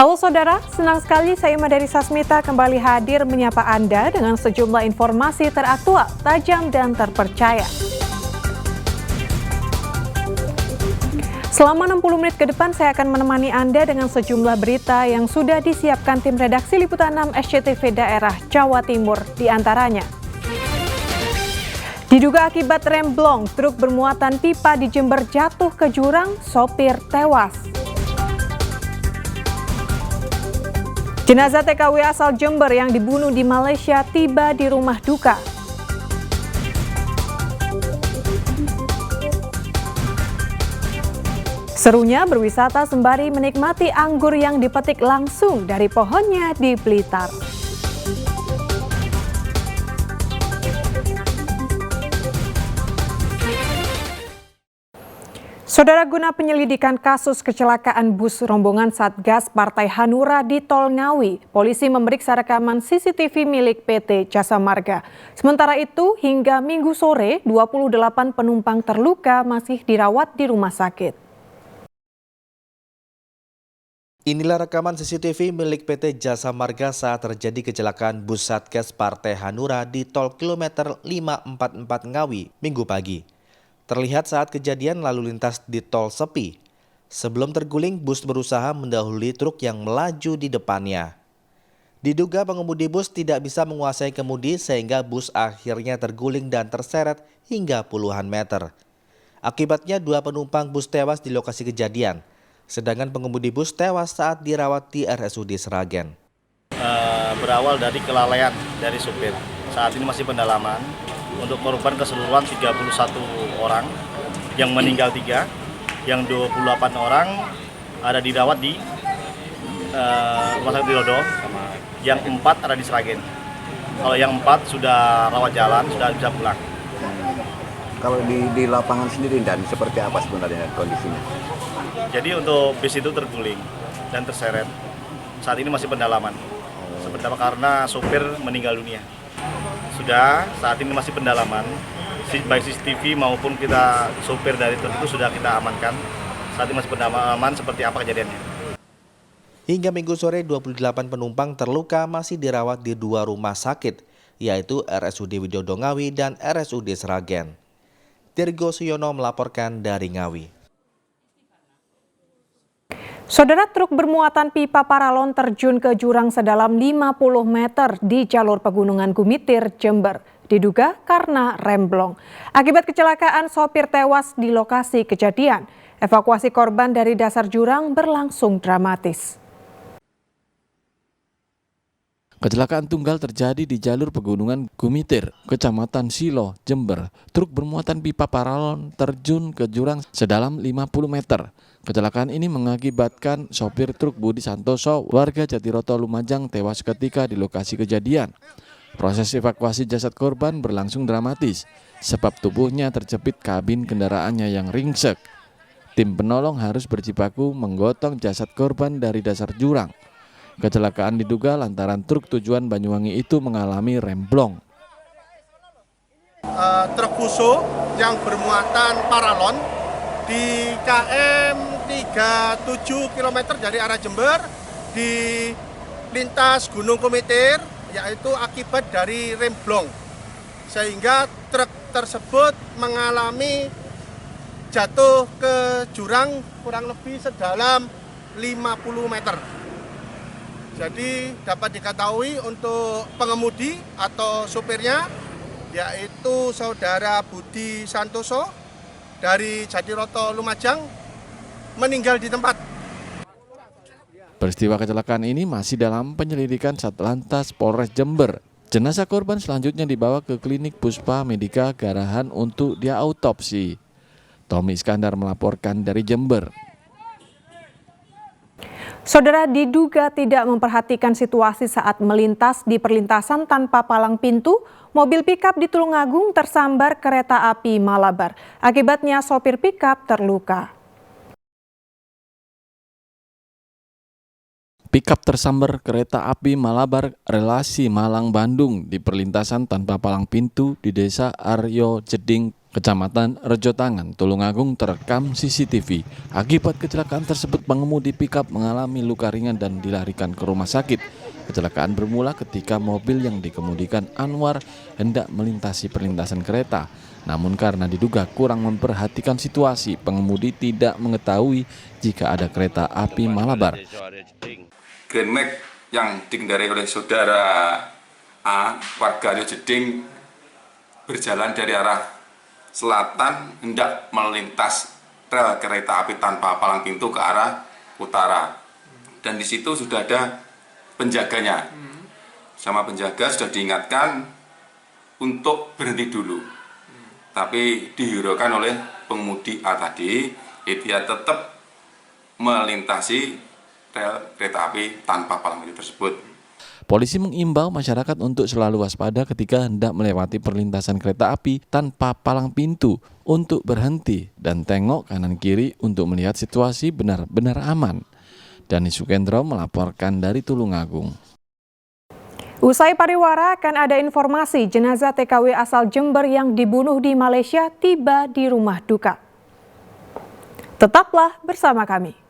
Halo saudara, senang sekali saya Madari Sasmita kembali hadir menyapa Anda dengan sejumlah informasi teraktual, tajam dan terpercaya. Selama 60 menit ke depan saya akan menemani Anda dengan sejumlah berita yang sudah disiapkan tim redaksi Liputan 6 SCTV daerah Jawa Timur di antaranya. Diduga akibat remblong, truk bermuatan pipa di Jember jatuh ke jurang, sopir tewas. Jenazah TKW asal Jember yang dibunuh di Malaysia tiba di rumah duka. Serunya berwisata sembari menikmati anggur yang dipetik langsung dari pohonnya di Blitar. Saudara, guna penyelidikan kasus kecelakaan bus rombongan Satgas Partai Hanura di Tol Ngawi, polisi memeriksa rekaman CCTV milik PT Jasa Marga. Sementara itu, hingga Minggu sore, 28 penumpang terluka masih dirawat di rumah sakit. Inilah rekaman CCTV milik PT Jasa Marga saat terjadi kecelakaan bus Satgas Partai Hanura di Tol kilometer 544 Ngawi, Minggu pagi. Terlihat saat kejadian lalu lintas di tol sepi. Sebelum terguling, bus berusaha mendahului truk yang melaju di depannya. Diduga pengemudi bus tidak bisa menguasai kemudi sehingga bus akhirnya terguling dan terseret hingga puluhan meter. Akibatnya 2 penumpang bus tewas di lokasi kejadian, sedangkan pengemudi bus tewas saat dirawat di RSUD Sragen. Berawal dari kelalaian dari supir. Saat ini masih pendalaman. Untuk korban keseluruhan 31 orang, yang meninggal 3, yang 28 orang ada dirawat di Rumah Sakit Widodo, yang 4 ada di Sragen. Kalau yang 4 sudah rawat jalan, sudah bisa pulang. Kalau di lapangan sendiri, dan seperti apa sebenarnya kondisinya? Jadi untuk bis itu terguling dan terseret. Saat ini masih pendalaman. Seperti apa? Karena sopir meninggal dunia. Sudah, saat ini masih pendalaman, baik CCTV maupun kita sopir dari truk itu sudah kita amankan. Saat ini masih pendalaman seperti apa kejadiannya. Hingga Minggu sore, 28 penumpang terluka masih dirawat di 2 rumah sakit, yaitu RSUD Widodo Ngawi dan RSUD Sragen. Tirgo Suyono melaporkan dari Ngawi. Saudara, truk bermuatan pipa paralon terjun ke jurang sedalam 50 meter di jalur pegunungan Gumitir, Jember. Diduga karena remblong. Akibat kecelakaan, sopir tewas di lokasi kejadian. Evakuasi korban dari dasar jurang berlangsung dramatis. Kecelakaan tunggal terjadi di jalur pegunungan Gumitir, Kecamatan Silo, Jember. Truk bermuatan pipa paralon terjun ke jurang sedalam 50 meter. Kecelakaan ini mengakibatkan sopir truk Budi Santoso, warga Jatiroto Lumajang, tewas ketika di lokasi kejadian. Proses evakuasi jasad korban berlangsung dramatis, sebab tubuhnya terjepit kabin kendaraannya yang ringsek. Tim penolong harus berjibaku menggotong jasad korban dari dasar jurang. Kecelakaan diduga lantaran truk tujuan Banyuwangi itu mengalami remblong. Truk Fuso yang bermuatan paralon di KM 37 km dari arah Jember di lintas Gunung Gumitir, yaitu akibat dari remblong, sehingga truk tersebut mengalami jatuh ke jurang kurang lebih sedalam 50 meter. Jadi dapat diketahui untuk pengemudi atau supirnya, yaitu saudara Budi Santoso dari Jatiroto Lumajang, meninggal di tempat. Peristiwa kecelakaan ini masih dalam penyelidikan Satlantas Polres Jember. Jenazah korban selanjutnya dibawa ke klinik Puspa Medika Garahan untuk diautopsi. Tommy Iskandar melaporkan dari Jember. Saudara, diduga tidak memperhatikan situasi saat melintas di perlintasan tanpa palang pintu, mobil pikap di Tulungagung tersambar kereta api Malabar. Akibatnya sopir pikap terluka. Pikap tersambar kereta api Malabar relasi Malang-Bandung di perlintasan tanpa palang pintu di Desa Aryo Jeding, Kecamatan Rejotangan, Tulungagung terekam CCTV. Akibat kecelakaan tersebut, pengemudi pickup mengalami luka ringan dan dilarikan ke rumah sakit. Kecelakaan bermula ketika mobil yang dikemudikan Anwar hendak melintasi perlintasan kereta. Namun karena diduga kurang memperhatikan situasi, pengemudi tidak mengetahui jika ada kereta api Malabar. Grand Max yang dikendarai oleh saudara A, warga Aryo Jeding, berjalan dari arah selatan hendak melintas rel kereta api tanpa palang pintu ke arah utara. Dan di situ sudah ada penjaganya. Sama penjaga sudah diingatkan untuk berhenti dulu. Tapi dihiraukan oleh pengemudi A tadi, dia tetap melintasi rel kereta api tanpa palang pintu tersebut. Polisi mengimbau masyarakat untuk selalu waspada ketika hendak melewati perlintasan kereta api tanpa palang pintu, untuk berhenti dan tengok kanan kiri untuk melihat situasi benar-benar aman. Dani Sukendro melaporkan dari Tulungagung. Usai pariwara akan ada informasi jenazah TKW asal Jember yang dibunuh di Malaysia tiba di rumah duka. Tetaplah bersama kami.